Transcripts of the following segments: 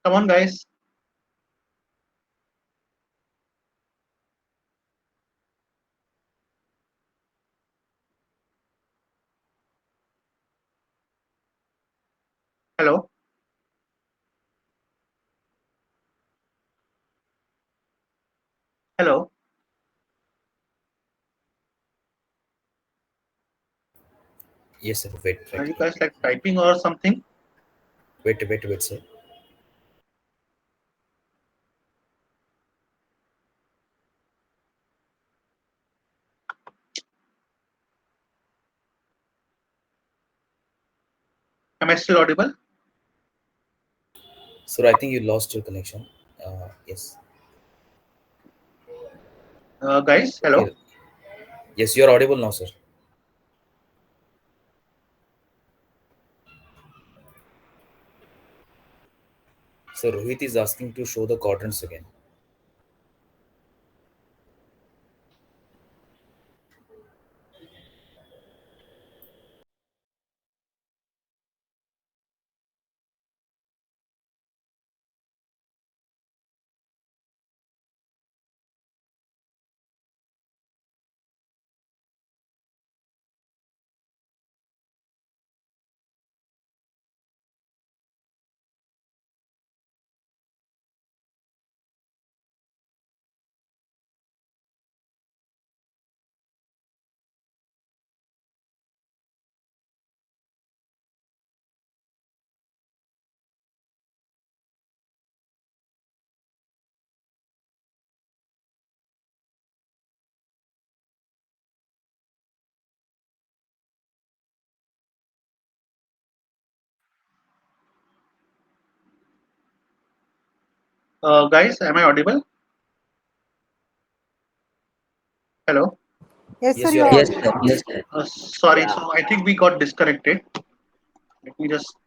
Come on, guys. Hello. Hello. Yes, sir. Wait, wait, Are you wait, guys like typing or something? wait, sir. Am I still audible? Sir, I think you lost your connection. Yes. Guys, hello. Okay. Yes, you are audible now, sir. So Rohit is asking to show the quadrants again. Guys, am I audible? Hello. Yes, sir, Yes, you you're are Yes, audible. audible. sir. Yes, sir. Sorry. So I think we got disconnected. Let me just.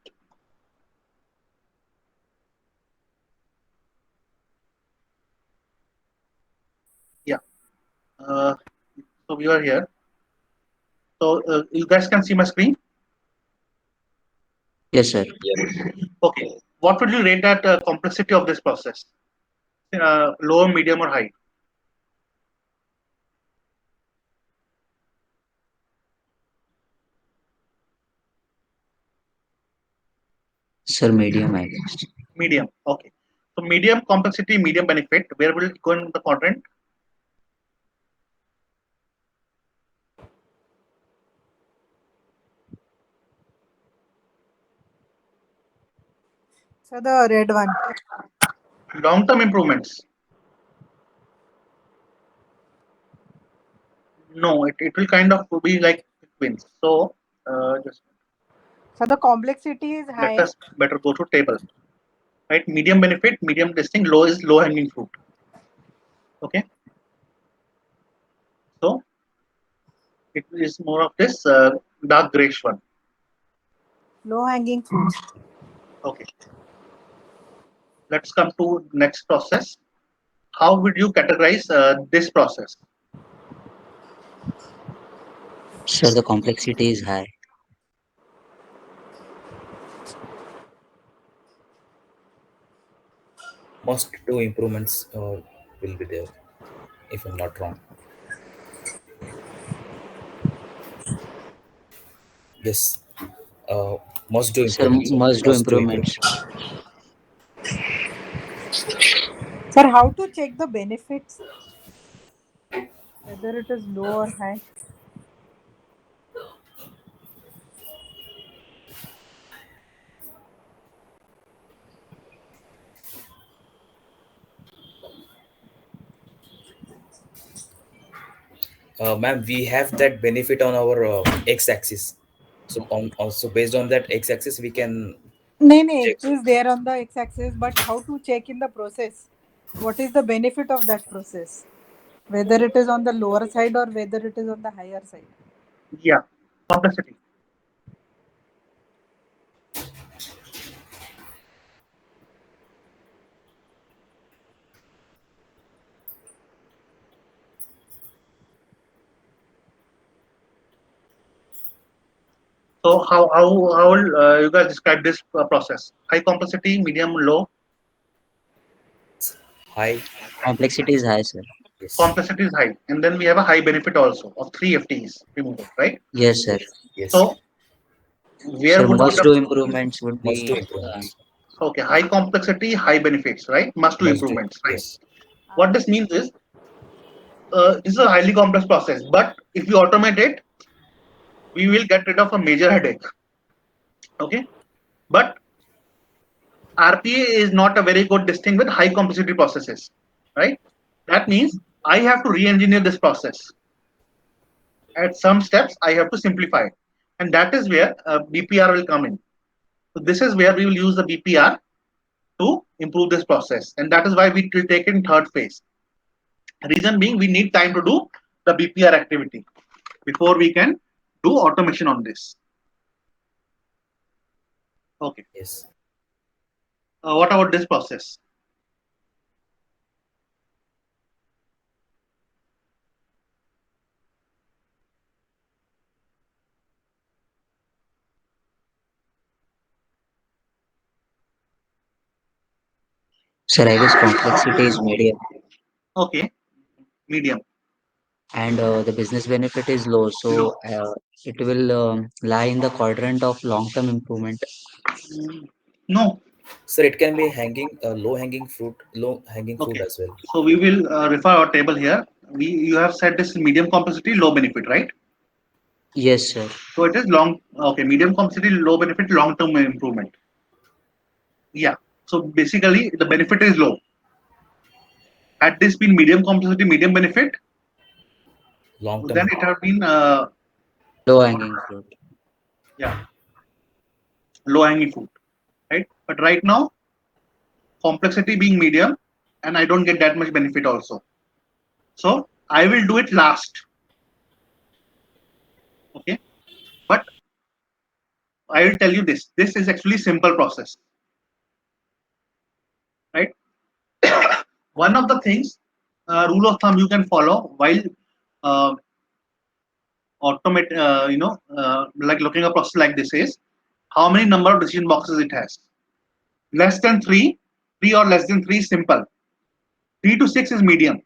Yeah. Uh, so we are here. So you guys can see my screen. Yes, sir. Yes. Okay. What would you rate that complexity of this process? Low, medium, or high? Sir, medium, I guess. Medium. Okay. So medium complexity, medium benefit. Where will it go in the quadrant? So the red one. Long-term improvements. No, it will kind of be like quick wins. So just So the complexity is let high. us better go to table. Right? Medium benefit, medium testing, low is low hanging fruit. Okay. So it is more of this dark grayish one. Low hanging fruits. Okay. Let's come to next process. How would you categorize this process? Sir, the complexity is high. Must do improvements will be there, if I'm not wrong. Yes. Uh, must do Sir, improvements, sir. must do Must do improvements. improvements. Sir, how to check the benefits? Whether it is low or high? Ma'am, we have that benefit on our x-axis. So also based on that x-axis, we can No, no, check. it is there on the x-axis, but how to check in the process? What is the benefit of that process? Whether it is on the lower side or whether it is on the higher side. Yeah, complexity. So how will you guys describe this process? High complexity, medium, low. high. Complexity is high, sir. Yes. Complexity is high, and then we have a high benefit also of 3 FTEs removal, right? Yes, sir. Yes. Yes. So where Sir, would be must the do improvements would Must do be improvements. okay, high complexity, high benefits, right? Must do Must do. improvements, right? Yes. What this means is this is a highly complex process, but if we automate it, we will get rid of a major headache. Okay, but RPA is not a very good distinct with high complexity processes, right? That means I have to re-engineer this process. At some steps, I have to simplify it, and that is where BPR will come in. So this is where we will use the BPR to improve this process, and that is why we will take it in third phase. Reason being, we need time to do the BPR activity before we can do automation on this. Okay. Yes. What about this process? sir. I guess complexity is medium, Okay, medium, and the business benefit is low, low. so it will lie in the quadrant of long-term improvement. No. Sir, it can be low hanging fruit Okay. as well. So we will refer our table here. You have said this medium complexity, low benefit, right? Yes, sir. So it is long. Okay, medium complexity, low benefit, long term improvement. Yeah. So basically, the benefit is low. Had this been medium complexity, medium benefit, Long term. then it have been Low-hanging fruit. yeah, low hanging fruit, right? But right now, complexity being medium, and I don't get that much benefit also. So I will do it last. Okay, but I will tell you this. This is actually simple process, right? One of the things, rule of thumb you can follow while uh, automate, like looking a process like this is how many number of decision boxes it has. Less than three or less than three is simple. 3 to 6 is medium.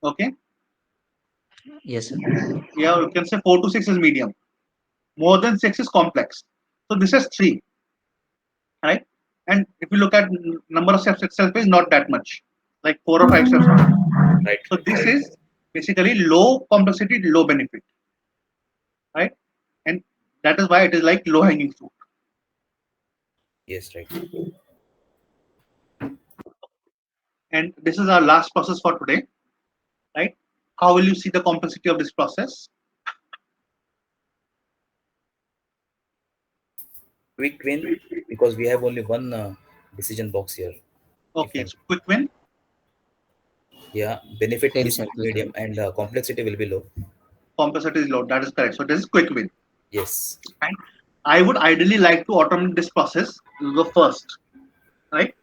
Okay, Yes, sir. yeah, you can say 4 to 6 is medium. More than 6 is complex. So this is three, right? And if you look at number of steps itself is not that much, like 4 or 5 steps. Right. So this is basically low complexity, low benefit, right? And that is why it is like low hanging fruit. Yes. Right. And this is our last process for today, right? How will you see the complexity of this process? Quick win because we have only one decision box here. If Okay, I'm so quick win, Yeah, benefit Same, is sir. Quick medium win. and complexity will be low. complexity is low. That is correct. So this is quick win. Yes. And I would ideally like to automate this process the first, right?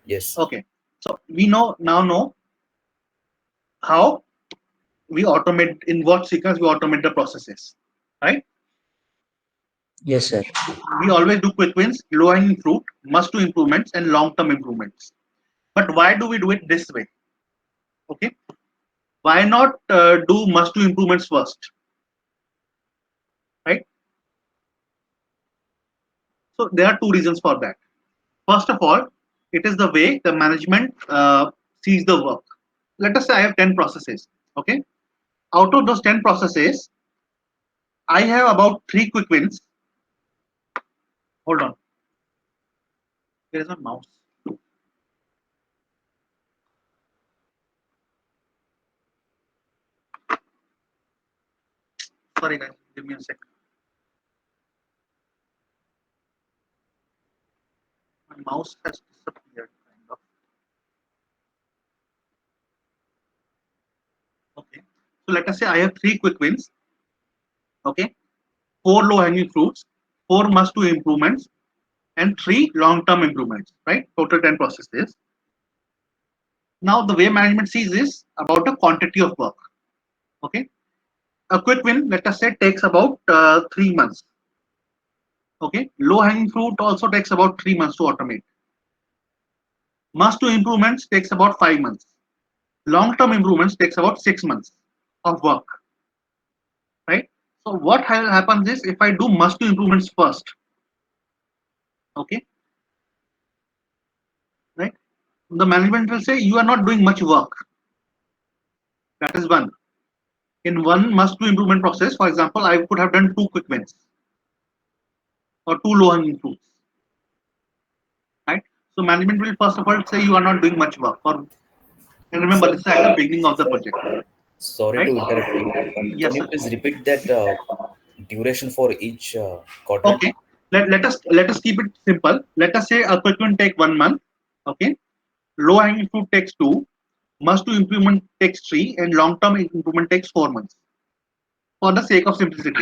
Yes. Okay. So we know how we automate, in what sequence we automate the processes, right? Yes, sir. We always do quick wins, low hanging fruit, must do improvements, and long term improvements. But why do we do it this way? Okay. Why not do must do improvements first, right? So there are two reasons for that. First of all, it is the way the management sees the work. Let us say I have 10 processes. Okay. Out of those 10 processes, I have about three quick wins. Hold on. There is a mouse. Sorry, guys. Give me a second. My mouse has disappeared, kind of. Okay. So let us say I have three quick wins. Okay. Four low hanging fruits, four must do improvements, and three long term improvements, right? Total 10 processes. Now, the way management sees is about the quantity of work. Okay. A quick win, let us say, takes about 3 months. Okay. Low hanging fruit also takes about 3 months to automate. Must do improvements takes about 5 months. Long-term improvements takes about 6 months of work, right? So what happens is if I do must do improvements first, okay, right? The management will say you are not doing much work. That is one. In one must do improvement process, for example, I could have done two quick wins or two low hanging fruits, right? So management will first of all say you are not doing much work. Or and remember, Sir, this is at the beginning of the project, sorry right? to interrupt you. Can Yes, you sir. please repeat that duration for each quadrant? Okay. Let us keep it simple. Let us say a quick win take 1 month. Okay. Low hanging fruit takes two. Must do improvement takes three, and long term improvement takes 4 months. For the sake of simplicity.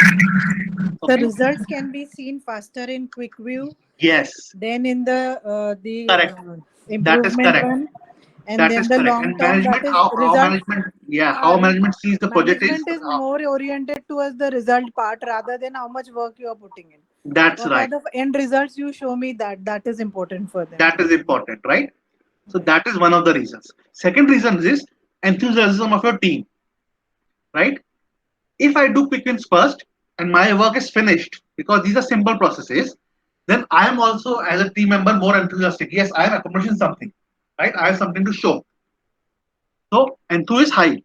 The Okay. results can be seen faster in quick view Yes. than in the Correct. That is improvement correct. one, and That then is the correct. long And term, that management, is how results. management, yeah, how management sees the project is Management is more oriented towards the result part rather than how much work you are putting in. that's What are right. the end results? You show me that is important for them. That is important, right? So that is one of the reasons. Second reason is enthusiasm of your team, right? If I do quick wins first and my work is finished because these are simple processes, then I am also as a team member more enthusiastic. Yes, I am accomplishing something, right? I have something to show. So enthu is high.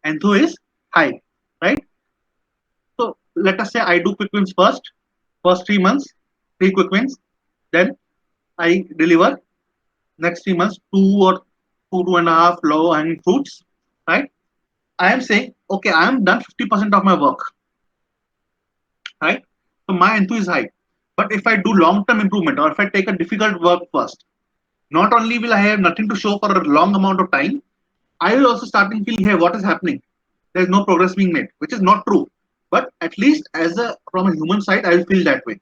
Enthu is high, right? So let us say I do quick wins first 3 months, three quick wins, then I deliver next 3 months two and a half low hanging fruits, right? I am saying, okay, I am done 50% of my work, right? So my enthu is high. But if I do long term improvement or if I take a difficult work first, not only will I have nothing to show for a long amount of time, I will also start to feel, hey, what is happening? There is no progress being made, which is not true. But at least as a from a human side, I will feel that way,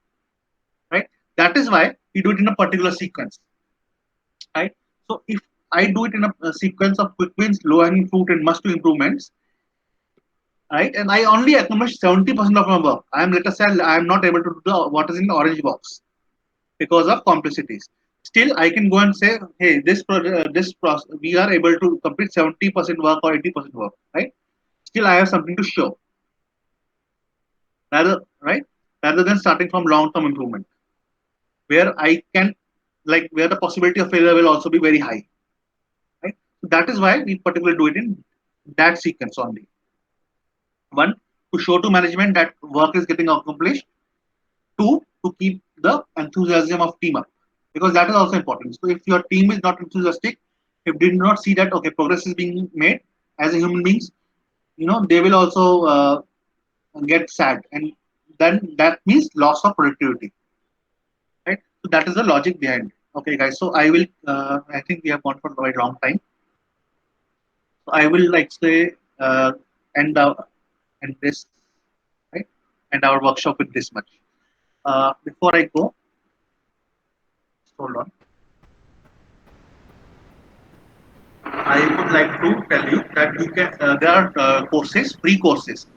right? That is why we do it in a particular sequence, right? So if I do it in a sequence of quick wins, low hanging fruit, and must do improvements, right? And I only accomplish 70% of my work. I am, let us say, I am not able to do what is in the orange box because of complexities. Still, I can go and say, hey, this process, we are able to complete 70% work or 80% work, right? Still, I have something to show, rather, right? Rather than starting from long-term improvement, where I can, like, where the possibility of failure will also be very high, right? So that is why we particularly do it in that sequence only. One, to show to management that work is getting accomplished. Two, to keep the enthusiasm of team up, because that is also important. So if your team is not enthusiastic, if they do not see that okay progress is being made as a human beings, they will also get sad, and then that means loss of productivity, right? So that is the logic behind. Okay, guys. So I will. I think we have gone for a very long time. So I will like say end end this, right, and our workshop with this much. Before I go, hold on. I would like to tell you that you can there are courses, free courses,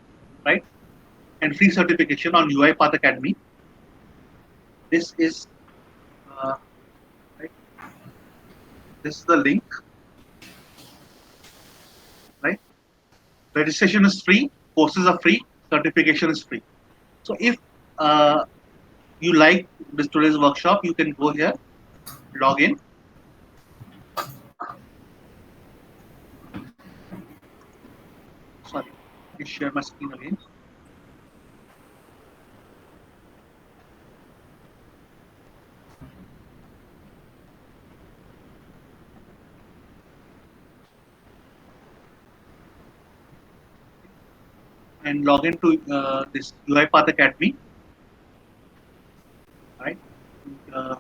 right, and free certification on UiPath Academy. This is uh, right. This is the link, right? Registration is free, courses are free, certification is free. So if uh, you like this today's workshop, you can go here, log in. Sorry, let me share my screen again. And log into this UiPath Academy, right? Uh,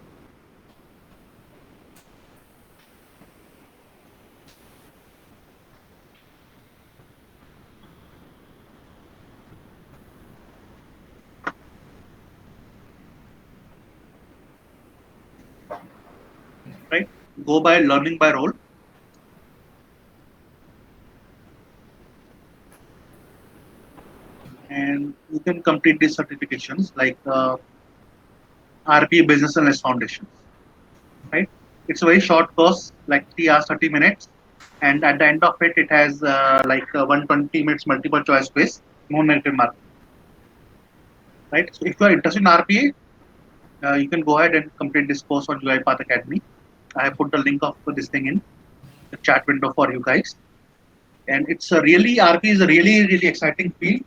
right? Go by learning by role, and you can complete these certifications like RP Business Analyst Foundations, right? It's a very short course, like 3 hours 30 minutes, and at the end of it, it has 120 minutes multiple choice quiz, no negative mark. Right. So if you are interested in RPA, you can go ahead and complete this course on UiPath Academy. I have put the link of this thing in the chat window for you guys. And it's a really RP is a really exciting field.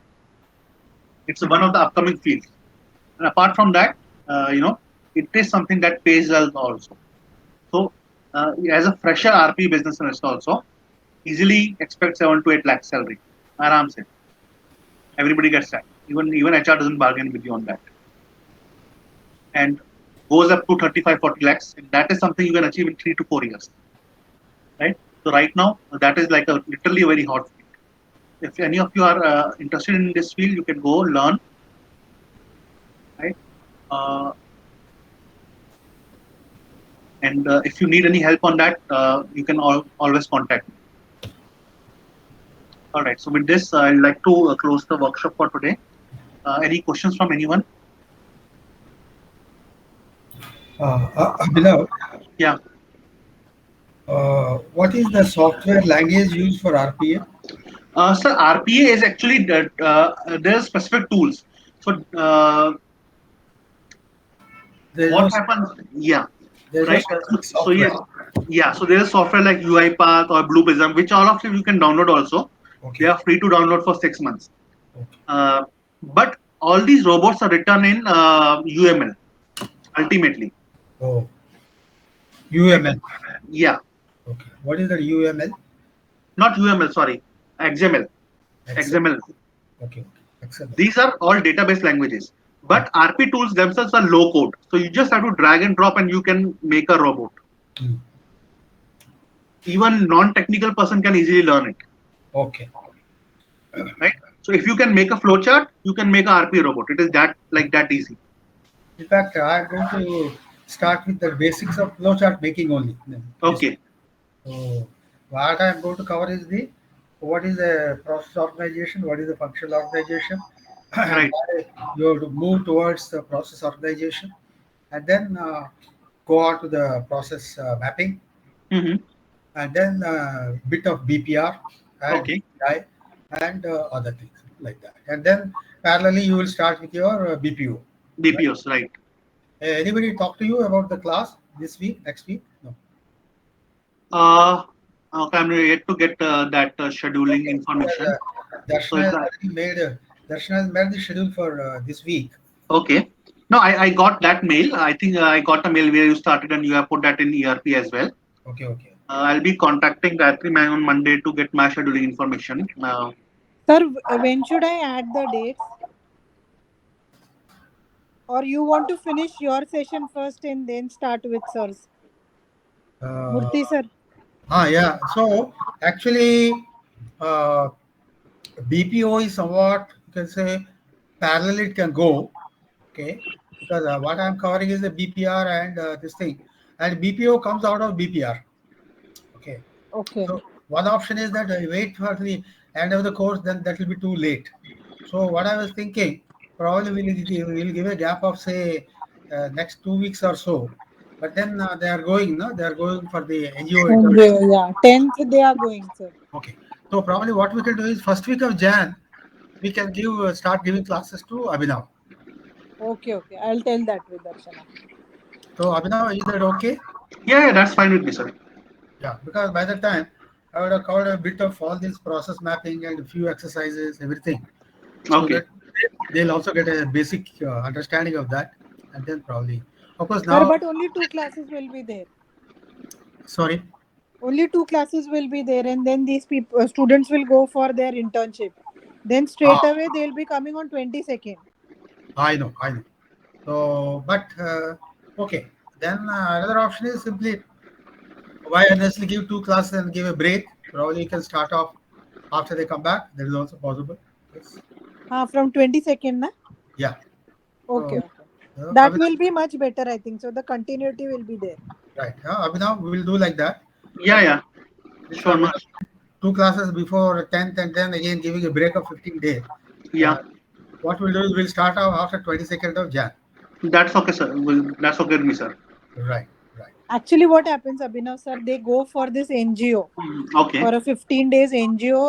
It's one of the upcoming fields. And apart from that, it is something that pays well also. So as a fresher RP business analyst also, easily expect 7 to 8 lakh salary. Aram se. Everybody gets that. Even HR doesn't bargain with you on that. And goes up to 35-40 lakhs. And that is something you can achieve in 3 to 4 years. Right? So right now, that is like literally a very hot field. If any of you are interested in this field, you can go learn. Right? And if you need any help on that, you can always contact me. All right. So with this, I'd like to close the workshop for today. Any questions from anyone? Abhinav, Yeah. what is the software language used for RPA? Sir, RPA is actually there's specific tools. So There's what no, happens? Yeah. there's no Right. specific So software. yeah. So there's software like UiPath or Blue Prism, which all of them you can download also. Okay. They are free to download for 6 months. Okay. But all these robots are written in UML ultimately. Oh, UML. Yeah. Okay. What is the UML? Not UML, sorry. XML. XML. Okay. Excellent. These are all database languages. But RP tools themselves are low code. So you just have to drag and drop and you can make a robot. Hmm. Even non-technical person can easily learn it. Okay. Right? So if you can make a flowchart, you can make a RP robot. It is that easy. In fact, I'm going to start with the basics of flowchart making only. Okay. So what I'm going to cover is what is the process organization, what is the functional organization, Right. you have to move towards the process organization, and then go on to the process mapping, Mm-hmm. and then bit of BPR and Okay. BPI and other things like that. And then parallelly, you will start with your BPO. BPOs, right. Anybody talk to you about the class this week, next week? No. Okay, I'm yet to get that scheduling information. So Darshana has already made Darshana has made the schedule for this week. okay. No, I got that mail. I think I got a mail where you started and you have put that in ERP as well. Okay, okay. I'll be contacting Gayatri ma'am on Monday to get my scheduling information. Sir, when should I add the dates? Or you want to finish your session first and then start with sirs? Murthy sir. Yeah. So actually, BPO is somewhat, you can say, parallel it can go. Okay. Because what I'm covering is the BPR and this thing. And BPO comes out of BPR. Okay. Okay. So one option is that I wait for the end of the course, then that will be too late. So what I was thinking, probably we'll give a gap of say next 2 weeks or so. But then they are going, no? They are going for the NGO internship. Yeah, 10th they are going, sir. Okay. So probably what we can do is first week of Jan, we can give start giving classes to Abhinav. Okay. I'll tell that with Darshana. So Abhinav, is that okay? Yeah, that's fine with me, sir. Yeah, because by the time I would have covered a bit of all this process mapping and a few exercises, everything. So Okay. that they'll also get a basic understanding of that, and then probably, of course, Sir, now. but only 2 classes will be there. Sorry. Only 2 classes will be there, and then these people, students will go for their internship. Then straight away they'll be coming on 22nd. I know. So, but okay. Then another option is simply why unnecessarily give 2 classes and give a break. Probably you can start off after they come back. That is also possible. Yes. From 22nd, na? Yeah. Okay. Abhinav, That will be much better, I think. So the continuity will be there. right. Abhinav, we will do like that. Yeah. Sure. No. 2 classes before 10th and then again giving a break of 15 days. Yeah. What we'll do is we'll start off after 22nd of Jan. That's okay, sir. That's okay with me, sir. Right. Actually, what happens, Abhinav sir? They go for this NGO Okay. for a 15 days NGO.